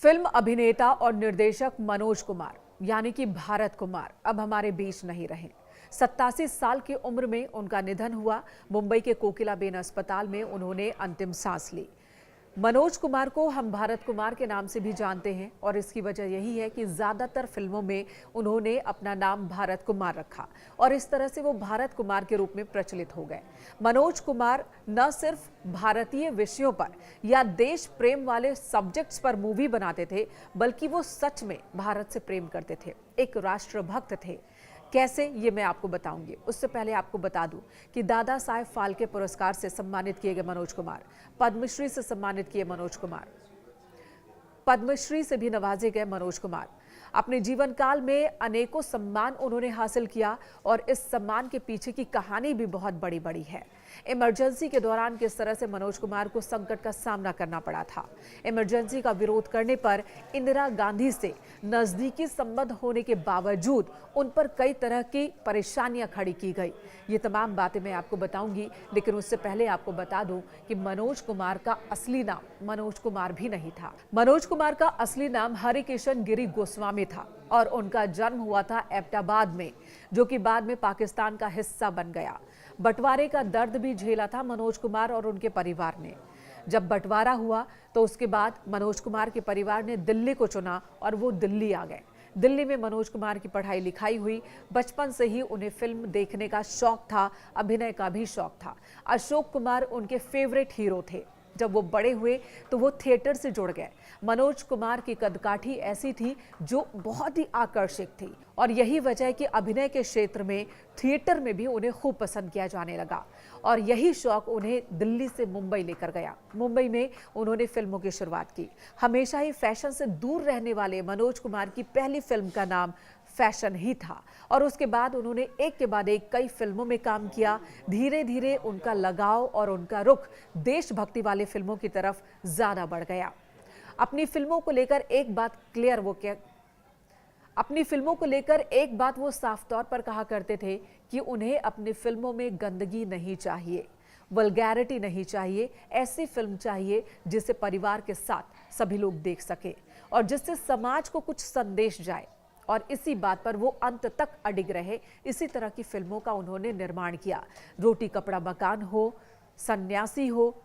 Film अभिनेता और निर्देशक मनोज कुमार यानी कि भारत कुमार अब हमारे बीच नहीं रहे। 87 साल की उम्र में उनका निधन हुआ। मुंबई के कोकिलाबेन अस्पताल में उन्होंने अंतिम सांस ली। मनोज कुमार को हम भारत कुमार के नाम से भी जानते हैं और इसकी वजह यही है कि ज्यादातर फिल्मों में उन्होंने अपना नाम भारत कुमार रखा और इस तरह से वो भारत कुमार के रूप में प्रचलित हो गए। मनोज कुमार न सिर्फ भारतीय विषयों पर या देश प्रेम वाले सब्जेक्ट्स पर मूवी बनाते थे, बल्कि वो सच में भारत से प्रेम करते थे, एक राष्ट्रभक्त थे। कैसे, ये मैं आपको बताऊंगी। उससे पहले आपको बता दूं कि दादा साहेब फाल्के पुरस्कार से सम्मानित किए गए मनोज कुमार, पद्मश्री से सम्मानित किए मनोज कुमार, पद्मश्री से भी नवाजे गए मनोज कुमार। अपने जीवन काल में अनेकों सम्मान उन्होंने हासिल किया और इस सम्मान के पीछे की कहानी भी बहुत बड़ी बड़ी है। इमरजेंसी के दौरान किस तरह से मनोज कुमार को संकट का सामना करना पड़ा था। इमरजेंसी का विरोध करने पर इंदिरा गांधी से नजदीकी संबंध होने के बावजूद उन पर कई तरह की परेशानियां खड़ी की गई। ये तमाम बातें मैं आपको बताऊंगी, लेकिन उससे पहले आपको बता दूं कि मनोज कुमार का असली नाम मनोज कुमार भी नहीं था। मनोज कुमार का असली नाम हरिकिशन गिरी गोस्वामी था और उनका जन्म हुआ था एबटाबाद में, जो कि बाद में पाकिस्तान का हिस्सा बन गया। बंटवारे का दर्द भी झेला था मनोज कुमार और उनके परिवार ने। जब बंटवारा हुआ तो उसके बाद मनोज कुमार के परिवार ने दिल्ली को चुना और वो दिल्ली आ गए। दिल्ली में मनोज कुमार की पढ़ाई लिखाई हुई। बचपन से ही उन्हें फिल्म देखने का शौक था, अभिनय का भी शौक था। अशोक कुमार उनके फेवरेट हीरो थे। जब वो बड़े हुए तो वो थिएटर से जुड़ गए। मनोज कुमार की कदकाठी ऐसी थी जो बहुत ही आकर्षक थी और यही वजह है कि अभिनय के क्षेत्र में, थिएटर में भी उन्हें खूब पसंद किया जाने लगा और यही शौक उन्हें दिल्ली से मुंबई लेकर गया। मुंबई में उन्होंने फिल्मों की शुरुआत की। हमेशा ही फैशन से दूर रहने वाले मनोज कुमार की पहली फिल्म का नाम फैशन ही था और उसके बाद उन्होंने एक के बाद एक कई फिल्मों में काम किया। धीरे धीरे उनका लगाव और उनका रुख देशभक्ति वाले फिल्मों की तरफ ज्यादा बढ़ गया। अपनी फिल्मों को लेकर एक बात वो साफ तौर पर कहा करते थे कि उन्हें अपनी फिल्मों में गंदगी नहीं चाहिए, वल्गैरिटी नहीं चाहिए। ऐसी फिल्म चाहिए जिसे परिवार के साथ सभी लोग देख सके और जिससे समाज को कुछ संदेश जाए और इसी बात पर वो अंत तक अडिग रहे। इसी तरह की फिल्मों का उन्होंने निर्माण किया। रोटी कपड़ा मकान हो, सन्यासी हो,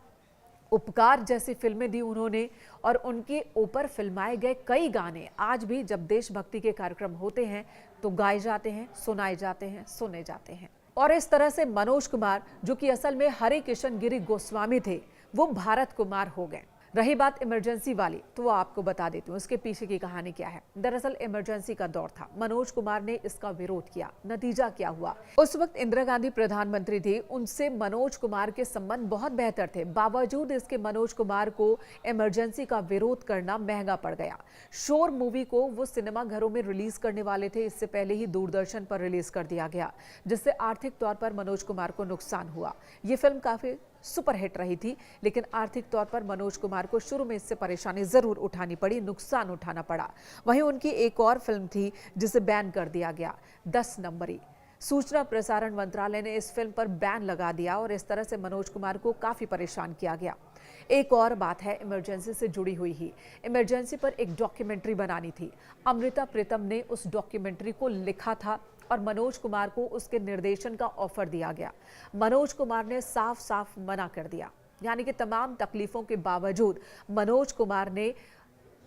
उपकार जैसी फिल्में दी उन्होंने और उनके ऊपर फिल्माए गए कई गाने आज भी जब देशभक्ति के कार्यक्रम होते हैं तो गाए जाते हैं, सुनाए जाते हैं, सुने जाते हैं। और इस तरह से मनोज कुमार, जो कि असल में हरिकिशन गिरी गोस्वामी थे, वो भारत कुमार हो गए। रही बात इमरजेंसी वाली, तो वो आपको बता देती हूँ उसके पीछे की कहानी क्या है। दरअसल इमरजेंसी का दौर था, मनोज कुमार ने इसका विरोध किया। नतीजा क्या हुआ? उस वक्त इंदिरा गांधी प्रधानमंत्री थी, उनसे मनोज कुमार के संबंध बहुत बेहतर थे। बावजूद इसके मनोज कुमार को इमरजेंसी का विरोध करना महंगा पड़ गया। शोर मूवी को वो सिनेमा घरों में रिलीज करने वाले थे, इससे पहले ही दूरदर्शन पर रिलीज कर दिया गया, जिससे आर्थिक तौर पर मनोज कुमार को नुकसान हुआ। ये फिल्म काफी सुपरहिट रही थी, लेकिन आर्थिक तौर पर मनोज कुमार को शुरू में इससे परेशानी जरूर उठानी पड़ी, नुकसान उठाना पड़ा। वहीं उनकी एक और फिल्म थी जिसे बैन कर दिया गया, 10 नंबरी। सूचना प्रसारण मंत्रालय ने इस फिल्म पर बैन लगा दिया और इस तरह से मनोज कुमार को काफी परेशान किया गया। एक और बात है इमरजेंसी से जुड़ी हुई ही। इमरजेंसी पर एक डॉक्यूमेंट्री बनानी थी। अमृता प्रीतम ने उस डॉक्यूमेंट्री को लिखा था और मनोज कुमार को उसके निर्देशन का ऑफर दिया गया। मनोज कुमार ने साफ साफ मना कर दिया। यानी कि तमाम तकलीफों के बावजूद मनोज कुमार ने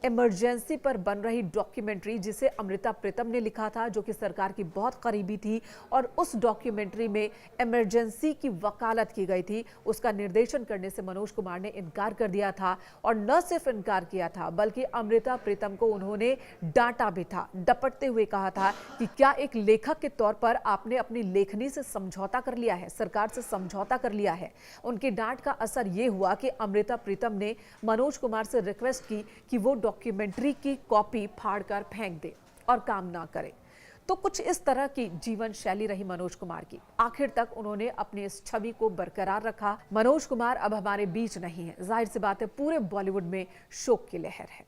इमरजेंसी पर बन रही डॉक्यूमेंट्री, जिसे अमृता प्रीतम ने लिखा था, जो कि सरकार की बहुत करीबी थी और उस डॉक्यूमेंट्री में इमरजेंसी की वकालत की गई थी, उसका निर्देशन करने से मनोज कुमार ने इनकार कर दिया था। और न सिर्फ इनकार किया था, बल्कि अमृता प्रीतम को उन्होंने डांटा भी था। डपटते हुए कहा था कि क्या एक लेखक के तौर पर आपने अपनी लेखनी से समझौता कर लिया है, सरकार से समझौता कर लिया है। उनकी डांट का असर यह हुआ कि अमृता प्रीतम ने मनोज कुमार से रिक्वेस्ट की कि वो डॉक्यूमेंट्री की कॉपी फाड़कर फेंक दे और काम ना करे। तो कुछ इस तरह की जीवन शैली रही मनोज कुमार की। आखिर तक उन्होंने अपनी इस छवि को बरकरार रखा। मनोज कुमार अब हमारे बीच नहीं है। जाहिर सी बात है, पूरे बॉलीवुड में शोक की लहर है।